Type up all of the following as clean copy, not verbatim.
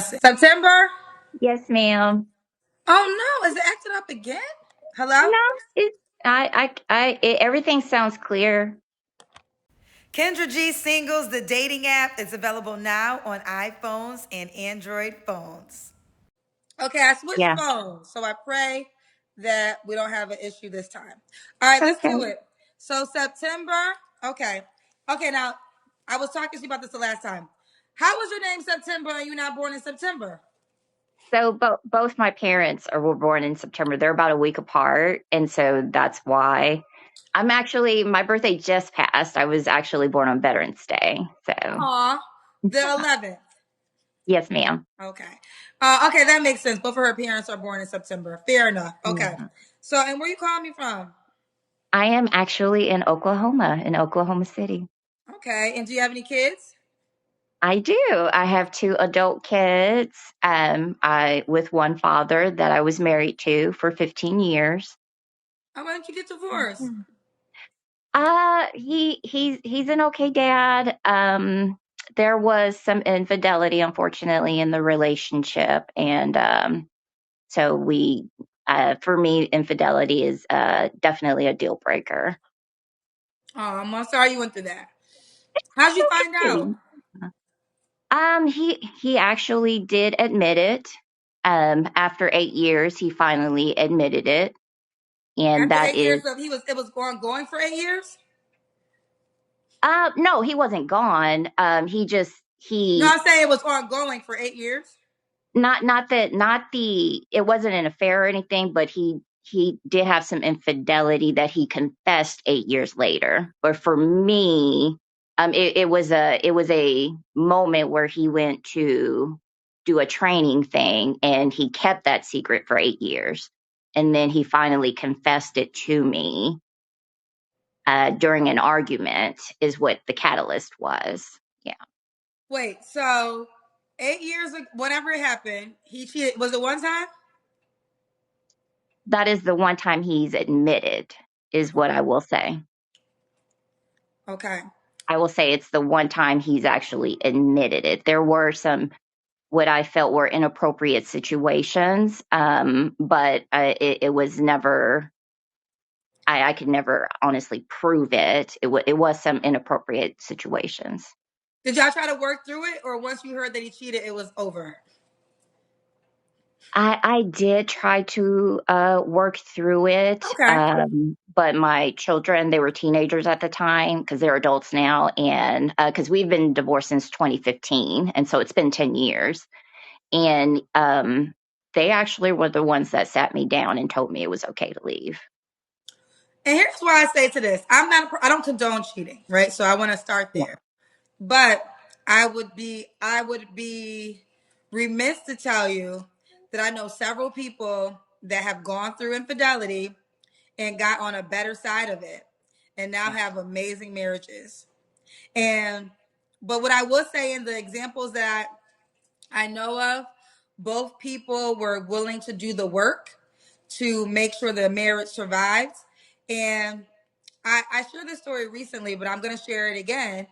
September? Yes, ma'am. Oh no, is it acting up again? Hello? No, it, everything sounds clear. Kendra G Singles, the dating app, is available now on iPhones and Android phones. Okay, I switched Yeah. phones, so I pray that we don't have an issue this time. All right, let's do Okay. it. So September, okay. Okay, now I was talking to you about this the last time. How was your name September and you not born in September? So both my parents were born in September. They're about a week apart, and so that's why my birthday just passed. I was actually born on Veterans Day. So Aw, the 11th. yes, ma'am. Okay. Okay, that makes sense. Both of her parents are born in September. Fair enough. Okay. Yeah. So, and where you calling me from? I am actually in Oklahoma City. Okay. And do you have any kids? I do. I have two adult kids. I with one father that I was married to for 15 years. Why didn't you get divorced? He's an okay dad. There was some infidelity, unfortunately, in the relationship, and so for me, infidelity is definitely a deal breaker. Oh, I'm sorry you went through that. How'd you find out? Okay. He actually did admit it. After 8 years, he finally admitted it, and After that 8 years is of it was going for 8 years? no, he wasn't gone. He just No, he I'm saying it was ongoing for 8 years. not the it wasn't an affair or anything, but he did have some infidelity that he confessed 8 years later. But for me, it was a moment where he went to do a training thing and he kept that secret for 8 years, and then he finally confessed it to me during an argument. Is what the catalyst was. Yeah, Wait, so 8 years ago, whenever it happened, he cheated. Was it one time? that is the one time he's admitted. Is what I will say. Okay. I will say it's the one time he's actually admitted it. There were some what I felt were inappropriate situations, but it was never. I could never honestly prove it. It was some inappropriate situations. Did y'all try to work through it, or once you heard that he cheated, it was over? I did try to work through it, Okay. but my children, they were teenagers at the time because they're adults now, and because we've been divorced since 2015, and so it's been 10 years. And they actually were the ones that sat me down and told me it was okay to leave. And here's why I say to this: I don't condone cheating, right? So I want to start Yeah. there. But I would be remiss to tell you that I know several people that have gone through infidelity and got on a better side of it and now have amazing marriages. And but what I will say in the examples that I know of, both people were willing to do the work to make sure the marriage survived. And I shared this story recently, but I'm going to share it again.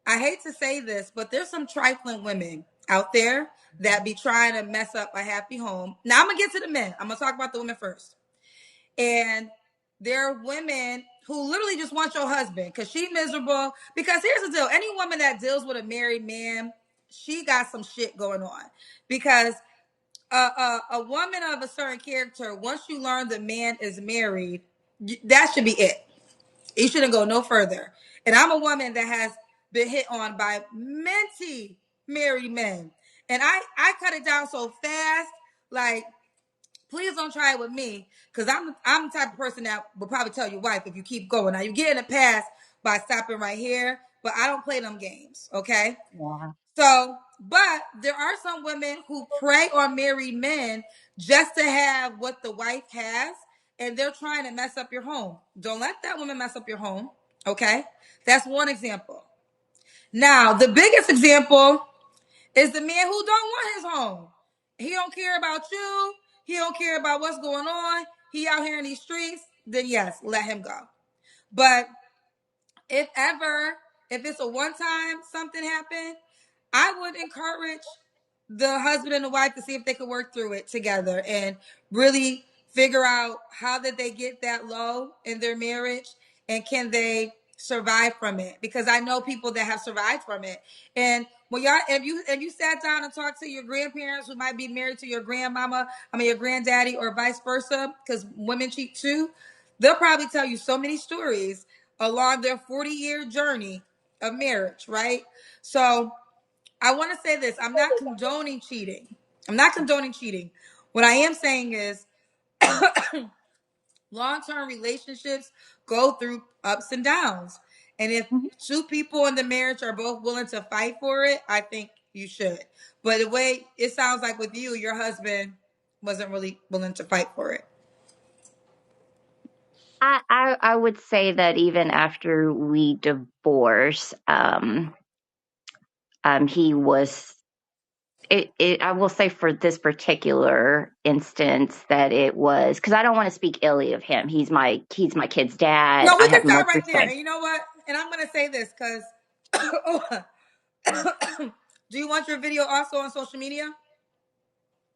I hate to say this, but there's some trifling women out there that be trying to mess up a happy home. Now I'm gonna get to the men. I'm gonna talk about the women first. And there are women who literally just want your husband because she miserable. Because here's the deal: any woman that deals with a married man, she got some shit going on. Because a woman of a certain character, once you learn the man is married, that should be it. You shouldn't go no further. And I'm a woman that has been hit on by many married men. And I cut it down so fast, like, please don't try it with me. Cause I'm the type of person that will probably tell your wife if you keep going. Now you get in the past by stopping right here, but I don't play them games, okay? Yeah. So, but there are some women who prey on married men just to have what the wife has, and they're trying to mess up your home. Don't let that woman mess up your home, okay? That's one example. Now, the biggest example is the man who don't want his home. He don't care about you. He don't care about what's going on. He out here in these streets. Then yes, let him go. But if ever, if it's a one time something happened, I would encourage the husband and the wife to see if they could work through it together and really figure out how did they get that low in their marriage and can they survive from it, because I know people that have survived from it. And when y'all, if you sat down and talked to your grandparents who might be married to your grandmama, I mean your granddaddy, or vice versa, because women cheat too, they'll probably tell you so many stories along their 40-year journey of marriage, right? So I want to say this. I'm not condoning cheating. I'm not condoning cheating. What I am saying is long-term relationships go through ups and downs. And if Mhm. two people in the marriage are both willing to fight for it, I think you should. But the way it sounds like with you, your husband wasn't really willing to fight for it. I would say that even after we divorced, he was. I will say for this particular instance that it was because I don't want to speak illy of him. He's my kid's dad. No, I we can have stop much right there. respect. And you know what? And I'm going to say this because do you want your video also on social media?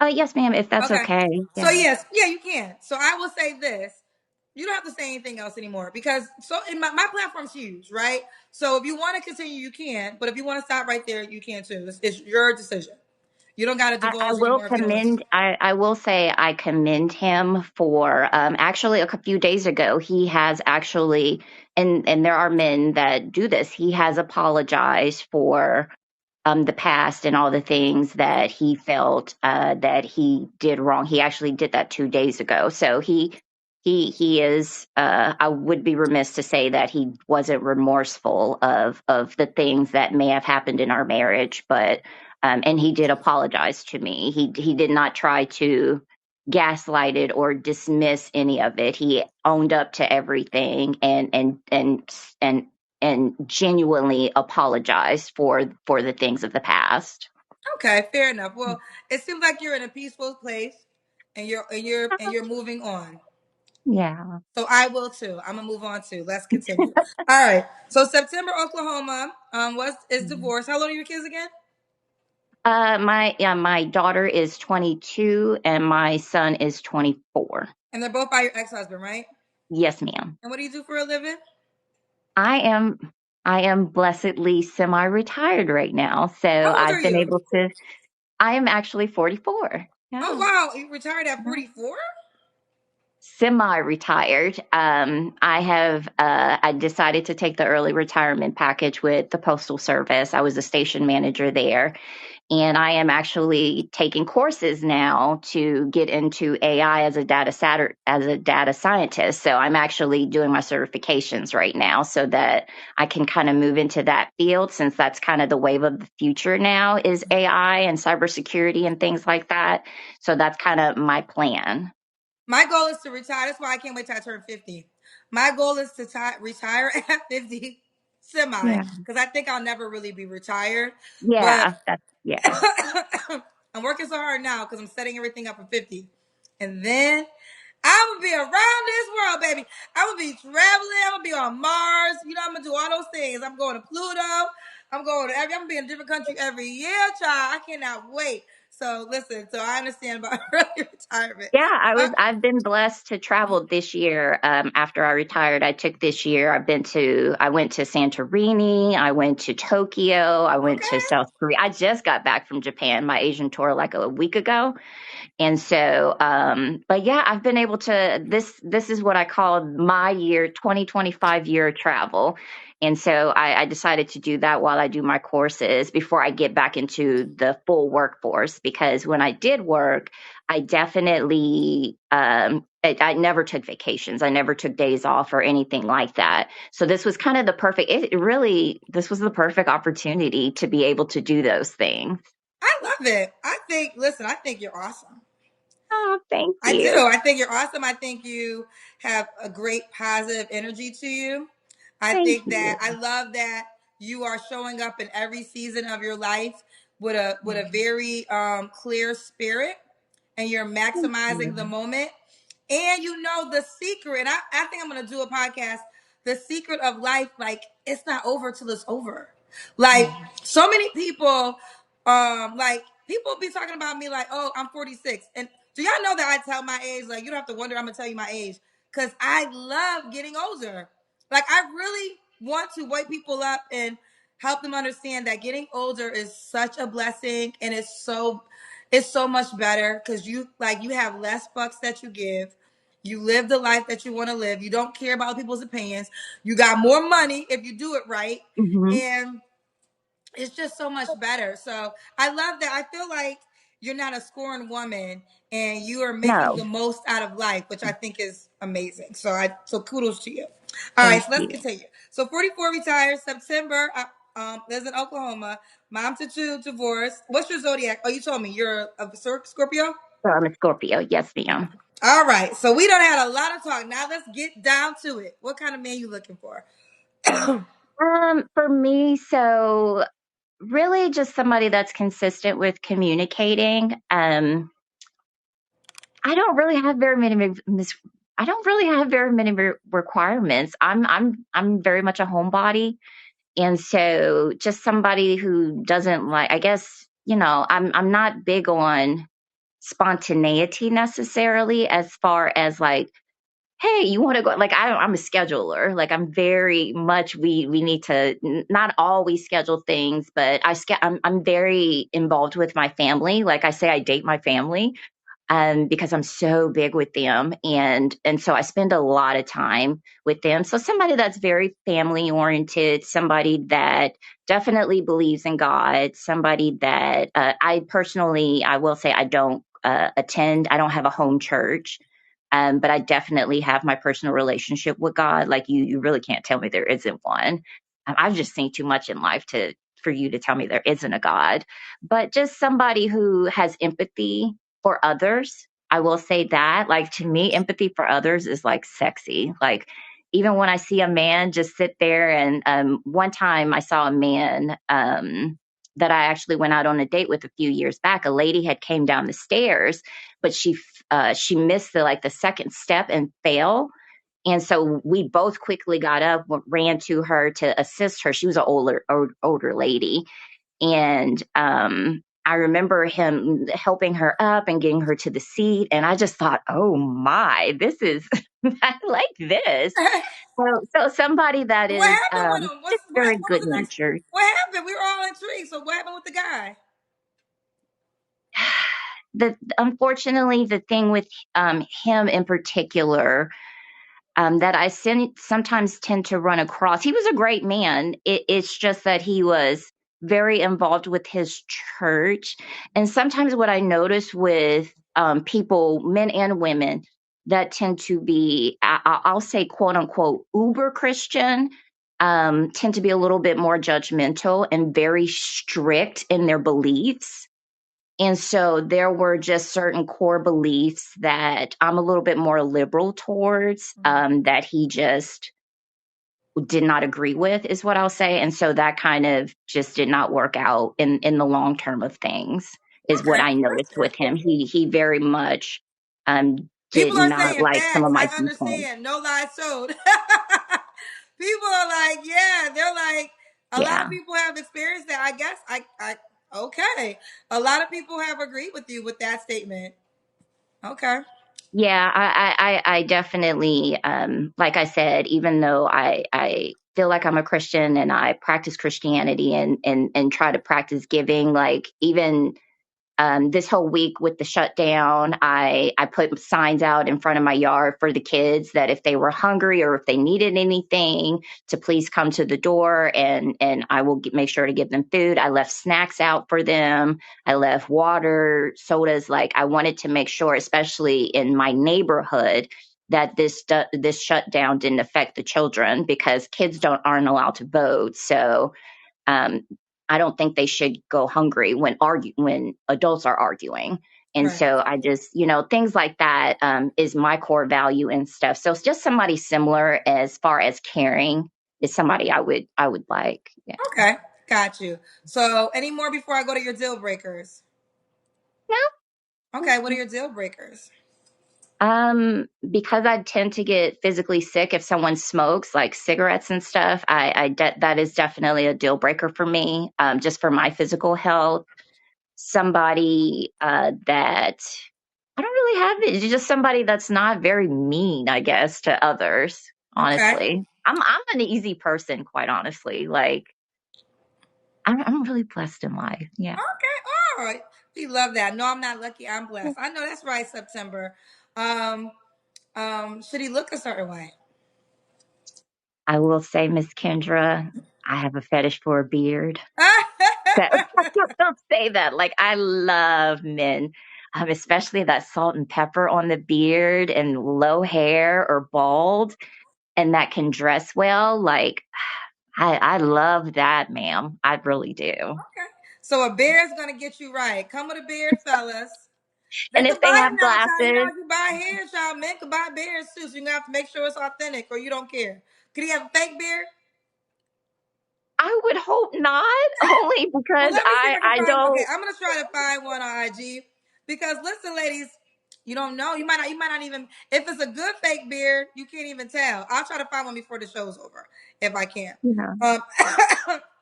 Yes, ma'am, if that's Okay. okay. So Yeah. yes, yeah, you can. So I will say this. You don't have to say anything else anymore because so in my platform's huge, right? So if you want to continue, you can. But if you want to stop right there, you can too. It's your decision. You don't got to I divulge will anymore if you don't want to. commend. I will say I commend him for actually a few days ago. He has actually, and there are men that do this. He has apologized for the past and all the things that he felt that he did wrong. He actually did that 2 days ago. So he is. I would be remiss to say that he wasn't remorseful of the things that may have happened in our marriage, but and he did apologize to me. He did not try to gaslight it or dismiss any of it. He owned up to everything and genuinely apologized for the things of the past. Okay, fair enough. Well, it seems like you're in a peaceful place, and you're moving on. Yeah. So I will too. I'm gonna move on too. Let's continue. All right. So September, Oklahoma, was is divorced. How old are your kids again? My daughter is 22 and my son is 24. And they're both by your ex-husband, right? Yes, ma'am. And what do you do for a living? I am I am blessedly semi-retired right now, so How old are I've been you? able to. I am actually 44. Oh Yeah. wow, you retired at 44? Semi-retired. I decided to take the early retirement package with the Postal Service. I was a station manager there, and I am actually taking courses now to get into AI as as a data scientist. So I'm actually doing my certifications right now so that I can kind of move into that field, since that's kind of the wave of the future now is AI and cybersecurity and things like that. So that's kind of my plan. My goal is to retire. That's why I can't wait till I turn 50. My goal is to retire at 50 semi, Yeah. because I think I'll never really be retired. But Yeah. That's yeah. I'm working so hard now because I'm setting everything up for 50. And then I'm gonna be around this world, baby. I'm gonna be traveling. I'm gonna be on Mars. You know, I'm gonna do all those things. I'm going to Pluto. I'm gonna be in a different country every year, child. I cannot wait. So listen, so I understand about early retirement. Yeah, Uh, I've been blessed to travel this year. After I retired, I took this year. I went to Santorini, I went to Tokyo, I went to okay. South Korea. I just got back from Japan, my Asian tour like a week ago. And so, but yeah, I've been able to, this is what I call my year, 2025 year of travel. And so I decided to do that while I do my courses before I get back into the full workforce. Because when I did work, I definitely, I never took vacations. I never took days off or anything like that. So this was kind of the perfect, it really, this was the perfect opportunity to be able to do those things. I love it. Listen, I think you're awesome. Oh, thank I do. you. I think you're awesome. I think you have a great positive energy to you. I Thank think you. that I love that you are showing up in every season of your life with a very clear spirit, and you're Thank maximizing the you. moment. And you know the secret. I think I'm gonna do a podcast. The secret of life, like it's not over till it's over. Like so many people, like people be talking about me like, oh, I'm 46. And do y'all know that I tell my age? Like, you don't have to wonder, I'm gonna tell you my age. Cause I love getting older. Like, I really want to wake people up and help them understand that getting older is such a blessing, and it's so much better because you have less fucks that you give. You live the life that you want to live. You don't care about people's opinions. You got more money if you do it right. Hmm. And it's just so much better. So I love that. I feel like you're not a scorned woman and you are making No, the most out of life, which I think is amazing. So kudos to you. All right, thank so let's you. continue. So 44 retired September. Lives in Oklahoma. Mom to two, divorced. What's your zodiac? Oh, you told me you're a Scorpio. So I'm a Scorpio. Yes, ma'am. All right, so we done had a lot of talk. Now let's get down to it. What kind of man you looking for? For me, so really just somebody that's consistent with communicating. I don't really have very many I don't really have very many requirements. I'm very much a homebody, and so just somebody who doesn't like. I guess I'm not big on spontaneity necessarily, as far as like, hey, you want to go? Like I'm a scheduler. Like I'm very much we need to not always schedule things, but I'm very involved with my family. Like I say, I date my family because I'm so big with them, and so I spend a lot of time with them. So somebody that's very family oriented, somebody that definitely believes in God, somebody that I will say I don't attend. I don't have a home church. But I definitely have my personal relationship with God. Like you really can't tell me there isn't one. I've just seen too much in life to for you to tell me there isn't a God. But just somebody who has empathy for others. I will say that. Like to me, empathy for others is like sexy. Like even when I see a man just sit there and one time I saw a man that I actually went out on a date with a few years back. A lady had came down the stairs, but she missed the second step and fell. And so we both quickly got up, ran to her to assist her. She was an older lady, and I remember him helping her up and getting her to the seat. And I just thought, oh my, this is, I like this. So somebody that What is happened with him? just very What was good the next? natured. What happened? We were all intrigued. So what happened with the guy? Unfortunately, the thing with him in particular, that sometimes tend to run across. He was a great man. It's just that he was very involved with his church. And sometimes what I notice with people, men and women, that tend to be, I'll say, quote unquote, uber Christian, tend to be a little bit more judgmental and very strict in their beliefs. And so there were just certain core beliefs that I'm a little bit more liberal towards, that he just did not agree with, is what I'll say. And so that kind of just did not work out in the long term of things, is what Okay, I noticed with him. He very much did people are not saying like some of facts. my I viewpoints. understand. No lies told. People are like, yeah, they're like, a lot of Yeah. people have experienced that. I guess I okay. A lot of people have agreed with you with that statement. Okay. Yeah, I definitely, like I said, even though I feel like I'm a Christian and I practice Christianity and try to practice giving, like even this whole week with the shutdown, I put signs out in front of my yard for the kids that if they were hungry or if they needed anything, to please come to the door, and I will make sure to give them food. I left snacks out for them. I left water, sodas. Like I wanted to make sure, especially in my neighborhood, that this shutdown didn't affect the children, because kids don't aren't allowed to vote. So um, I don't think they should go hungry when adults are arguing. And Right. so I just, things like that is my core value and stuff. So it's just somebody similar as far as caring is somebody I would like. Yeah. Okay. Got you. So any more before I go to your deal breakers? Okay, what are your deal breakers? Because I tend to get physically sick if someone smokes, like cigarettes and stuff. That is definitely a deal breaker for me, just for my physical health. somebody that I don't really have it. It's just somebody that's not very mean, I guess, to others. Okay. Honestly, I'm an easy person, quite honestly. Like I'm really blessed in life. Yeah, Okay. All right. We love that. No, I'm not lucky. I'm blessed. I know that's right, September. Um, should he look a certain way? I will say, Miss Kendra, I have a fetish for a beard. That don't say that. Like I love men, especially that salt and pepper on the beard and low hair or bald, and that can dress well. Like I love that, ma'am. I really do. Okay. So a beard's gonna get you right. Come with a beard, fellas. They And could if they buy have them now, child. You know, glasses, if you buy hair, child, men could buy beards too. So you're gonna have to make sure it's authentic or you don't care. Could he have a fake beard? I would hope not. Only Well, because let me see if I can I find. Okay, don't. I'm gonna try to find one on IG because listen, ladies, you don't know. You might not even. If it's a good fake beard, you can't even tell. I'll try to find one before the show's over if I can. You know. Um,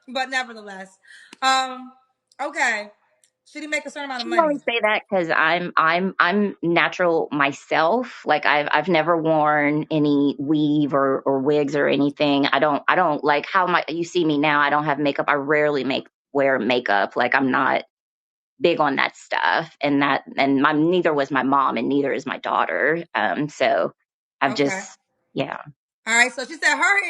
but nevertheless, um, okay. Should he make a certain amount of I only money? say that because I'm natural myself. Like I've never worn any weave or wigs or anything. I don't like how my you see me now. I don't have makeup. I rarely make wear makeup. Like I'm not big on that stuff. And my neither was my mom and neither is my daughter. So I've Okay. just yeah. All right. So she said her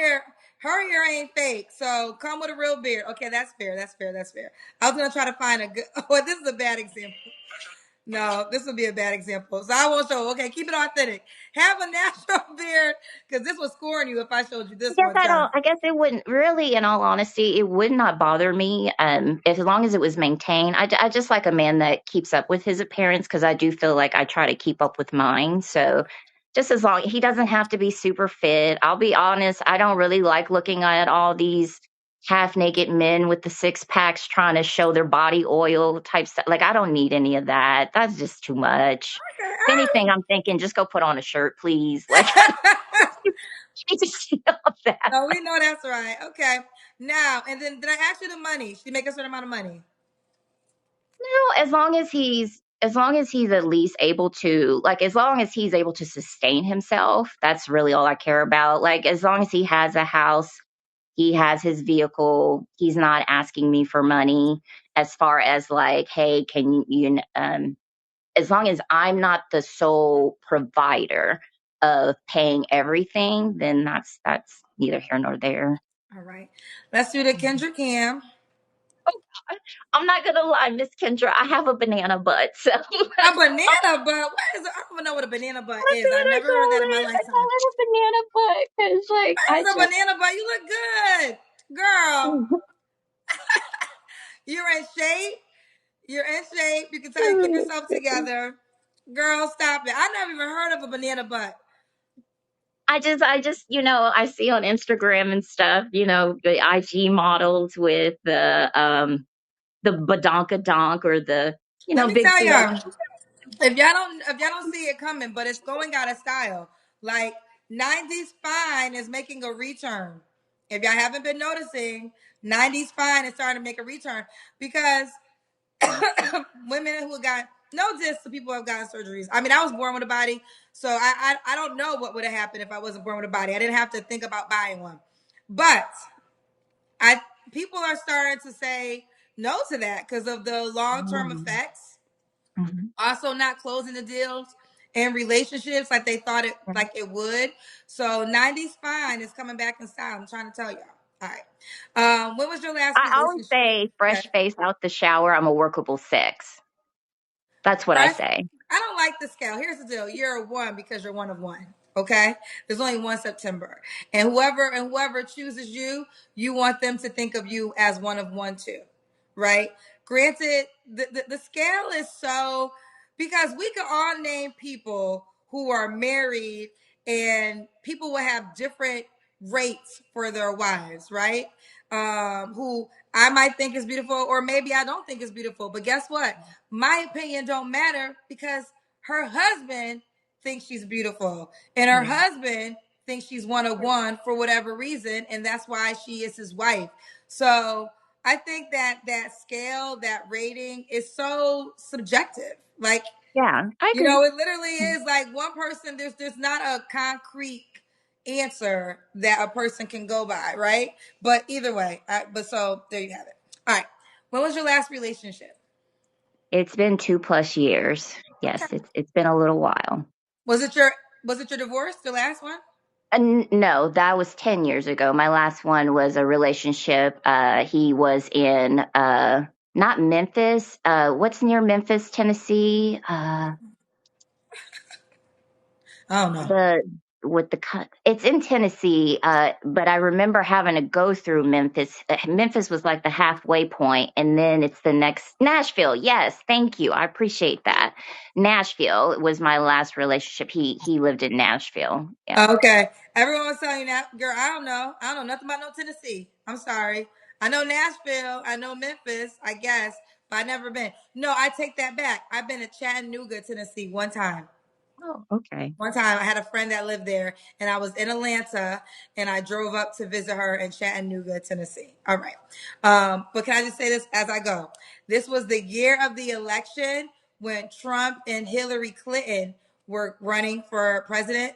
hair ain't fake. So come with a real beard. Okay, that's fair. That's fair. That's fair. I was gonna try to find a good. Oh, this is a bad example. No, this would be a bad example. So I won't show. Okay, keep it authentic. Have a natural beard because this was scoring you if I showed you I this guess one, I child. don't. I guess it wouldn't really, in all honesty, it would not bother me. If as long as it was maintained. I just like a man that keeps up with his appearance because I do feel like I try to keep up with mine. So, just as long he doesn't have to be super fit. I'll be honest. I don't really like looking at all these half naked men with the six packs trying to show their body oil type stuff. Like I don't need any of that. That's just too much. If anything, I'm thinking just go put on a shirt, please. Like I don't need to see all that. No, we know that's right. Okay. Now, and then did I ask you the money? Should you make a certain amount of money? No, as long as he's at least able to like as long as he's able to sustain himself, that's really all I care about. Like as long as he has a house, he has his vehicle, he's not asking me for money as far as like, hey, can as long as I'm not the sole provider of paying everything, then that's neither here nor there. All right. Let's do the Kendra Cam. I'm not gonna lie, Miss Kendra, I have a banana butt, so A banana butt. What is? I don't even know what a banana butt That's is. I've what I never heard call that in my it. I lifetime. call it a banana butt because, like, What I is a banana butt? You look good, girl. just. You're in shape. You're in shape. You can tell you keep yourself together. Girl, stop it. I never even heard of a banana butt. I see on Instagram and stuff, the IG models with the badonka donk or the, Let me big tell fluff. y'all, if y'all don't see it coming, but it's going out of style. Like 90s fine is making a return. If y'all haven't been noticing, 90s fine is starting to make a return because women who got no diss to people who have gotten surgeries. I mean, I was born with a body, so I don't know what would have happened if I wasn't born with a body. I didn't have to think about buying one, but I people are starting to say no to that because of the long term Mhm. effects. Mhm. Also, not closing the deals in relationships like they thought it would. So 90s fine is coming back in style. I'm trying to tell y'all. All right. When was your last I always relationship? say Okay. fresh face out the shower, I'm a workable six. That's what I Fresh. say. I don't like the scale. Here's the deal. You're a one because you're one of one. Okay. There's only one September. And whoever chooses you, you want them to think of you as one of one too. Right? Granted, the scale is so because we could all name people who are married and people will have different rates for their wives, right? Who I might think is beautiful, or maybe I don't think is beautiful. But guess what? My opinion don't matter because her husband thinks she's beautiful, and her Yeah. husband thinks she's one of one for whatever reason, and that's why she is his wife. So I think that that scale, that rating is so subjective. Like, Yeah, I you agree. know, it literally is like one person, there's not a concrete answer that a person can go by, right? But either way, but so there you have it. All right. When was your last relationship? It's been 2+ years. Okay. Yes, it's been a little while. Was it your divorce, the last one? No, that was 10 years ago. My last one was a relationship. He was in not Memphis. What's near Memphis, Tennessee? I don't know. The with the it's in Tennessee, but I remember having to go through Memphis. Memphis was like the halfway point, and then it's the next Nashville. Yes, thank you. I appreciate that. Nashville was my last relationship. He lived in Nashville. Yeah. Okay. Everyone was telling you that, girl. I don't know. I don't know nothing about no Tennessee. I'm sorry. I know Nashville. I know Memphis. I guess, but I never been. No, I take that back. I've been to Chattanooga, Tennessee, one time. Oh, okay. One time I had a friend that lived there and I was in Atlanta and I drove up to visit her in Chattanooga, Tennessee. All right. But can I just say this as I go? This was the year of the election when Trump and Hillary Clinton were running for president.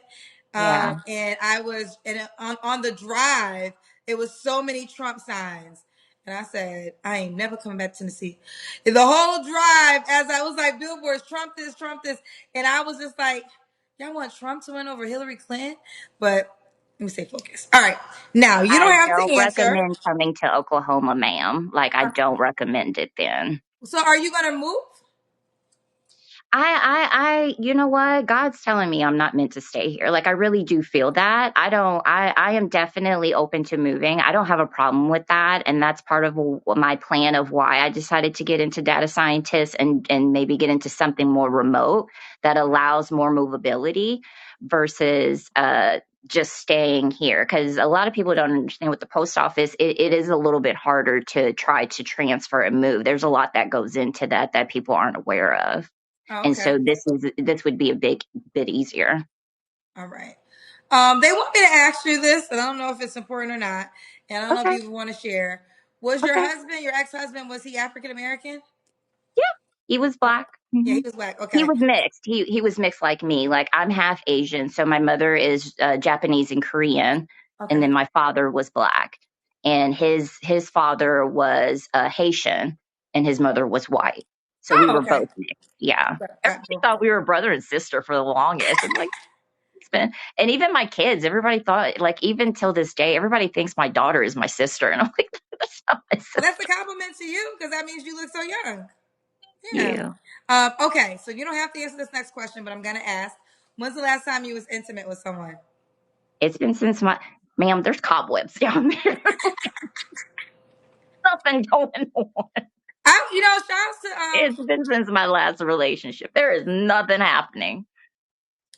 Yeah. And I was on the drive, it was so many Trump signs. And I said, I ain't never coming back to Tennessee. The whole drive, as I was like, billboards, Trump this, Trump this. And I was just like, y'all want Trump to win over Hillary Clinton? But let me stay focused. All right. Now, you don't I have don't to answer. recommend coming to Oklahoma, ma'am. Like I don't recommend it then. So are you going to move? You know what? God's telling me I'm not meant to stay here. Like, I really do feel that. I am definitely open to moving. I don't have a problem with that. And that's part of my plan of why I decided to get into data scientists and maybe get into something more remote that allows more movability versus, just staying here. Cause a lot of people don't understand with the post office, it is a little bit harder to try to transfer and move. There's a lot that goes into that people aren't aware of. Oh, And okay. so this would be a bit easier. All right. They want me to ask you this, and I don't know if it's important or not, and I don't know if Okay. you even want to share. Was your Okay. husband, your ex-husband, was he African American? Yeah. He was Oh, black. yeah, Hmm. he was black. He Okay. was mixed. He was mixed like me. Like I'm half Asian, so my mother is Japanese and Korean, and Okay. then my father was black, and his father was Haitian, and his mother was white. So we Oh, were okay. both mixed. Yeah. Got Everybody both. thought we were brother and sister for the longest. I'm like, been, and even my kids, everybody thought, like, even till this day, everybody thinks my daughter is my sister. And I'm like, that's not my Well, that's a sister. compliment to you because that means you look so young. Yeah. You. Okay, so you don't have to answer this next question, but I'm gonna ask. When's the last time you was intimate with someone? It's been since ma'am, there's cobwebs down there. Nothing going on. Shout out to It's been since my last relationship. There is nothing happening.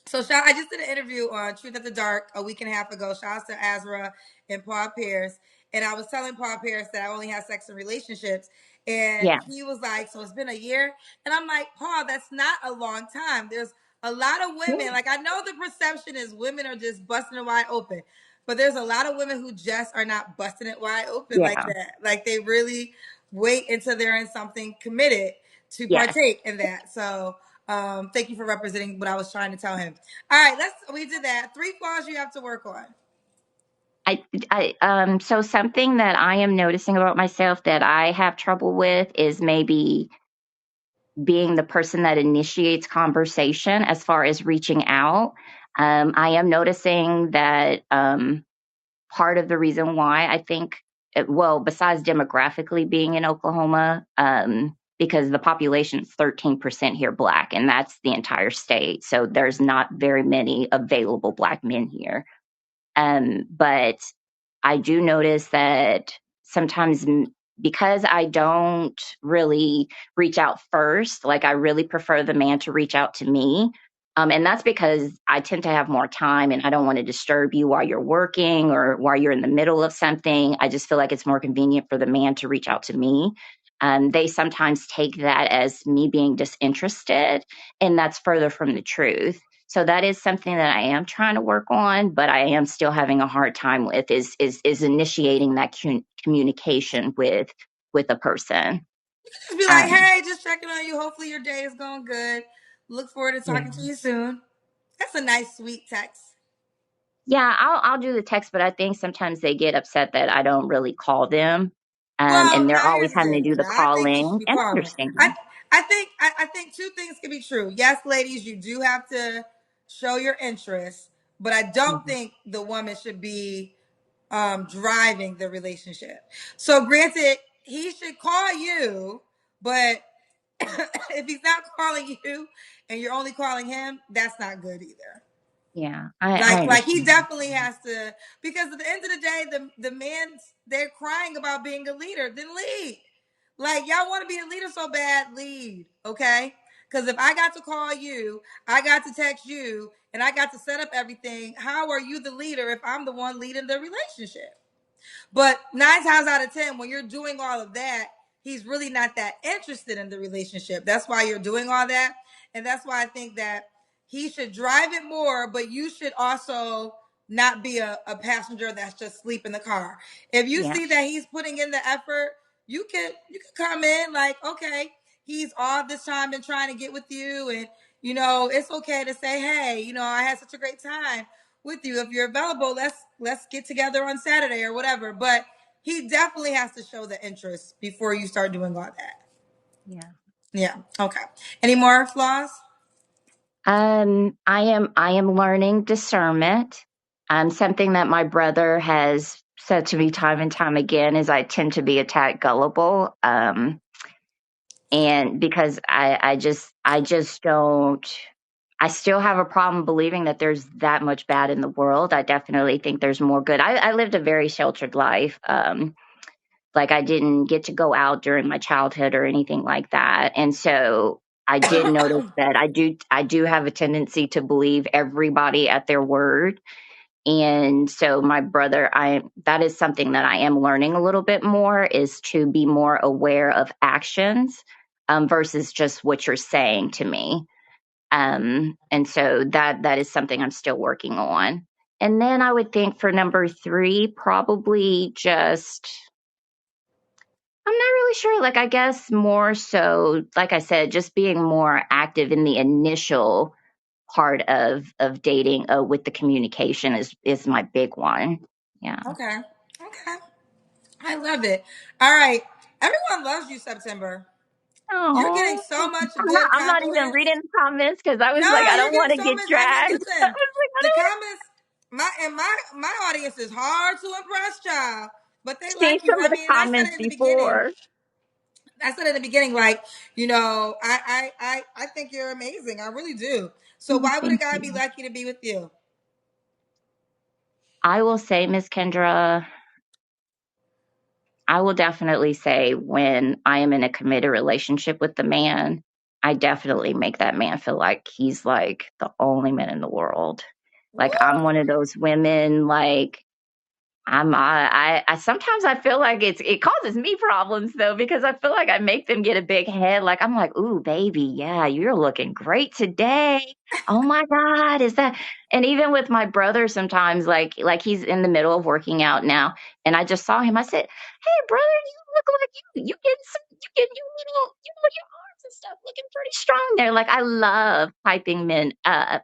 So I just did an interview on Truth at the Dark a week and a half ago. Shout out to Azra and Paul Pierce. And I was telling Paul Pierce that I only had sex in relationships. And Yeah. he was like, so it's been a year. And I'm like, Paul, that's not a long time. There's a lot of Yeah. women. Like, I know the perception is women are just busting it wide open. But there's a lot of women who just are not busting it wide open like Yeah. that. Like, they really wait until they're in something committed to Yes. partake in that. So, thank you for representing what I was trying to tell him. All right, we did that. 3 flaws you have to work on. So something that I am noticing about myself that I have trouble with is maybe being the person that initiates conversation as far as reaching out. I am noticing that part of the reason why I think, well, besides demographically being in Oklahoma, because the population is 13% here black, and that's the entire state. So there's not very many available black men here. But I do notice that sometimes because I don't really reach out first, like I really prefer the man to reach out to me. And that's because I tend to have more time and I don't want to disturb you while you're working or while you're in the middle of something. I just feel like it's more convenient for the man to reach out to me. They sometimes take that as me being disinterested, and that's further from the truth. So that is something that I am trying to work on, but I am still having a hard time with is initiating that communication with with a person. Just be like, Um, hey, just checking on you. Hopefully your day is going good. Look forward to yeah. talking to you soon. That's a nice, sweet text. Yeah, I'll do the text, but I think sometimes they get upset that I don't really call them. Well, And they're now always here's the having to thing. do the Now, I think you should calling, be and I calling. understand. I think two things can be true. Yes, ladies, you do have to show your interest, but I don't Mhm. think the woman should be driving the relationship. So, granted, he should call you, but if he's not calling you and you're only calling him, that's not good either. Yeah, I Like he understand. definitely has to, because at the end of the day, the men, they're crying about being a leader. Then lead. Like y'all want to be a leader so bad, lead. Okay. Because if I got to call you, I got to text you, and I got to set up everything, how are you the leader if I'm the one leading the relationship? But 9 times out of 10, when you're doing all of that, he's really not that interested in the relationship. That's why you're doing all that. And that's why I think that he should drive it more, but you should also not be a passenger that's just sleep in the car. If you Yeah, see that he's putting in the effort, you can come in like, okay, he's all this time been trying to get with you, and it's okay to say, hey, I had such a great time with you. If you're available, let's get together on Saturday or whatever. But he definitely has to show the interest before you start doing all that. yeah. Yeah. Okay. Any more flaws? I am learning discernment. Something that my brother has said to me time and time again is I tend to be a tad gullible. And because I just don't, I still have a problem believing that there's that much bad in the world. I definitely think there's more good. I lived a very sheltered life. Like I didn't get to go out during my childhood or anything like that. And so I did notice that I do have a tendency to believe everybody at their word. And so my brother, I that is something that I am learning a little bit more, is to be more aware of actions versus just what you're saying to me. And so that is something I'm still working on. And then I would think for number three, probably just, I'm not really sure. Like, I guess more so, like I said, just being more active in the initial part of dating with the communication is my big one. Yeah. Okay. Okay. I love it. All right. Everyone loves you, September. You're getting Oh, so much I'm not, good I'm not even compliments. reading the comments because I was No, like, I you're don't want getting to so get much. I mean, dragged. I listen, was like, I the don't want comments, my audience is hard to impress, child, but they to see like you. some I of the mean, and I said comments it in the beginning. before. I said at the beginning, like, I think you're amazing. I really do. So Oh, why would a thank guy be you. lucky to be with you? I will say, Miss Kendra, I will definitely say when I am in a committed relationship with the man, I definitely make that man feel like he's like the only man in the world. Woo! Like I'm one of those women, like I sometimes I feel like it causes me problems though, because I feel like I make them get a big head. Like I'm like, ooh, baby, yeah, you're looking great today. Oh my God, is that? And even with my brother, sometimes like he's in the middle of working out now, and I just saw him. I said, hey, brother, you look like you getting some, you getting your arms and stuff looking pretty strong there. Like I love hyping men up.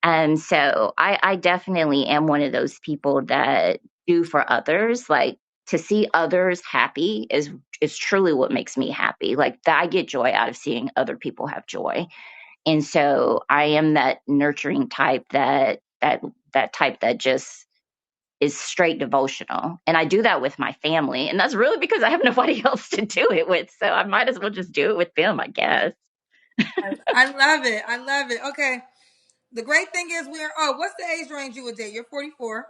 And so I definitely am one of those people that do for others. Like to see others happy is truly what makes me happy. Like that I get joy out of seeing other people have joy. And so I am that nurturing type that type that just is straight devotional. And I do that with my family. And that's really because I have nobody else to do it with. So I might as well just do it with them, I guess. I love it. I love it. Okay. The great thing is what's the age range you would date? You're 44.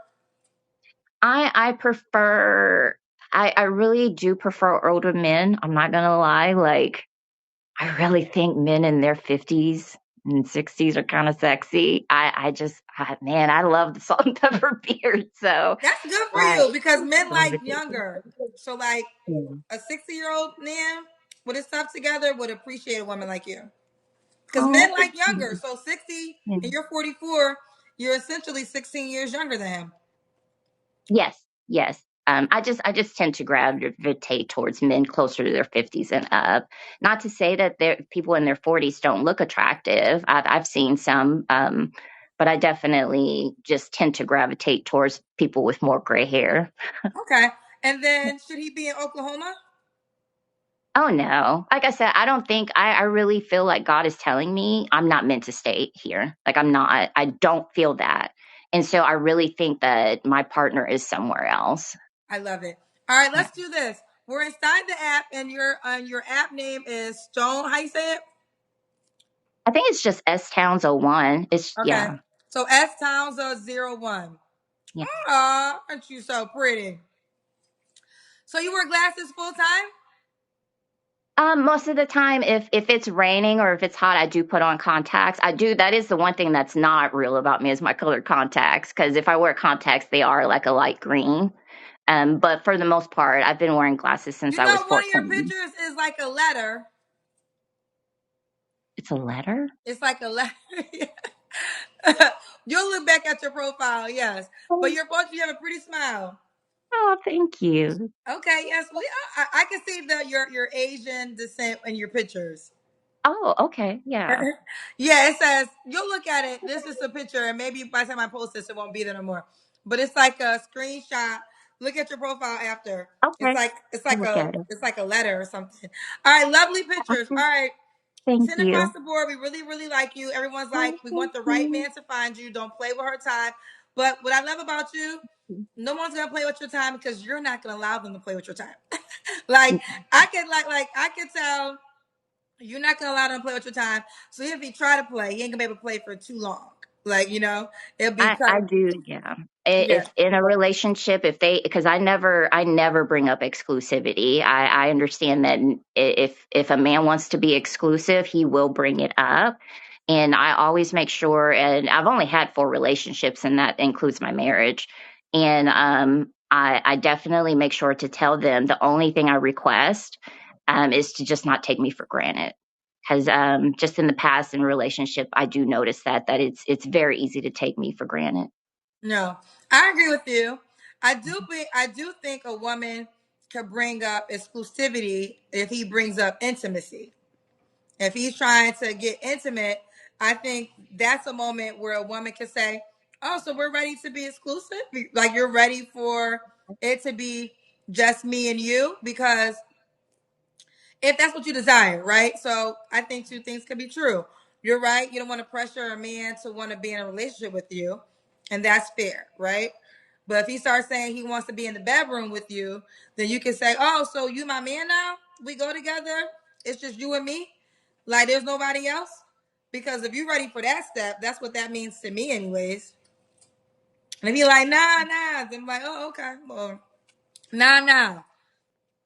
I prefer I really do prefer older men. I'm not gonna lie. Like I really think men in their 50s and 60s are kind of sexy. Man, I love the salt and pepper beard. So That's good for I you because men like gravitate to younger. So like yeah. a 60-year-old man with his stuff together would appreciate a woman like you. Because Oh, men like thank younger. you. So 60 Yeah. and you're 44, you're essentially 16 years younger than him. Yes, yes. I just tend to gravitate towards men closer to their 50s and up. Not to say that people in their 40s don't look attractive. I've seen some, but I definitely just tend to gravitate towards people with more gray hair. Okay. And then should he be in Oklahoma? Oh no. Like I said, I don't think I really feel like God is telling me I'm not meant to stay here. Like I'm not. I don't feel that. And so I really think that my partner is somewhere else. I love it. All right, Yeah. let's do this. We're inside the app, and your app name is Stone. How you say it? I think it's just S Towns '01. It's Okay. yeah. So S Towns 01. Yeah. Aw, aren't you so pretty? So you wear glasses full time? Most of the time, if it's raining or if it's hot, I do put on contacts. I do. That is the one thing that's not real about me is my colored contacts. Because if I wear contacts, they are like a light green. But for the most part, I've been wearing glasses since You I was know, one of your 14. pictures is like a letter. It's a letter. It's like a letter. You'll look back at your profile, yes. But Oh, your photo, you have a pretty smile. oh, thank you. Okay, yes. I can see your Asian descent in your pictures. Oh, okay, yeah. Yeah, it says you'll look at it. This is a picture, and maybe by the time I post this, it won't be there no more. But it's like a screenshot. Look at your profile after. It's Okay, like it's I'll like look a at it. it's like a letter or something. All right, lovely pictures. Okay, All right, thank 10 across you. the board. We really, really like you. Everyone's Oh, like, we thank want the right you. man to find you. Don't play with her time. But what I love about you, no one's gonna play with your time because you're not gonna allow them to play with your time. like I can tell you're not gonna allow them to play with your time. So if he try to play, he ain't gonna be able to play for too long. Like, it'll be I kind of do, yeah. yeah. If in a relationship, if they, because I never bring up exclusivity. I understand that if a man wants to be exclusive, he will bring it up, and I always make sure. And I've only had 4 relationships, and that includes my marriage. And I definitely make sure to tell them the only thing I request is to just not take me for granted because just in the past in relationship I do notice that it's very easy to take me for granted. No, I agree with you. I do think a woman could bring up exclusivity if he brings up intimacy. If he's trying to get intimate, I think that's a moment where a woman can say, "Oh, so we're ready to be exclusive? Like you're ready for it to be just me and you?" Because if that's what you desire, right? So I think two things can be true. You're right. You don't want to pressure a man to want to be in a relationship with you, and that's fair, right? But if he starts saying he wants to be in the bedroom with you, then you can say, "Oh, so you my man now? We go together. It's just you and me. Like there's nobody else." Because if you're ready for that step, that's what that means to me, anyways. And if you're like, nah, nah, then I'm like, oh, okay, well, nah, nah.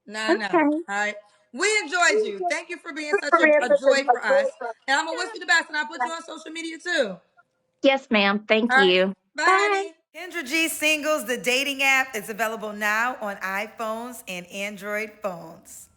No, no. All Okay. right. We enjoyed you. Thank you for being such a joy for us. And I'm gonna wish you the best. And I'll put you on social media too. Yes, ma'am. Thank All right. you. Bye, Bye. honey. Kendra G Singles, the dating app, is available now on iPhones and Android phones.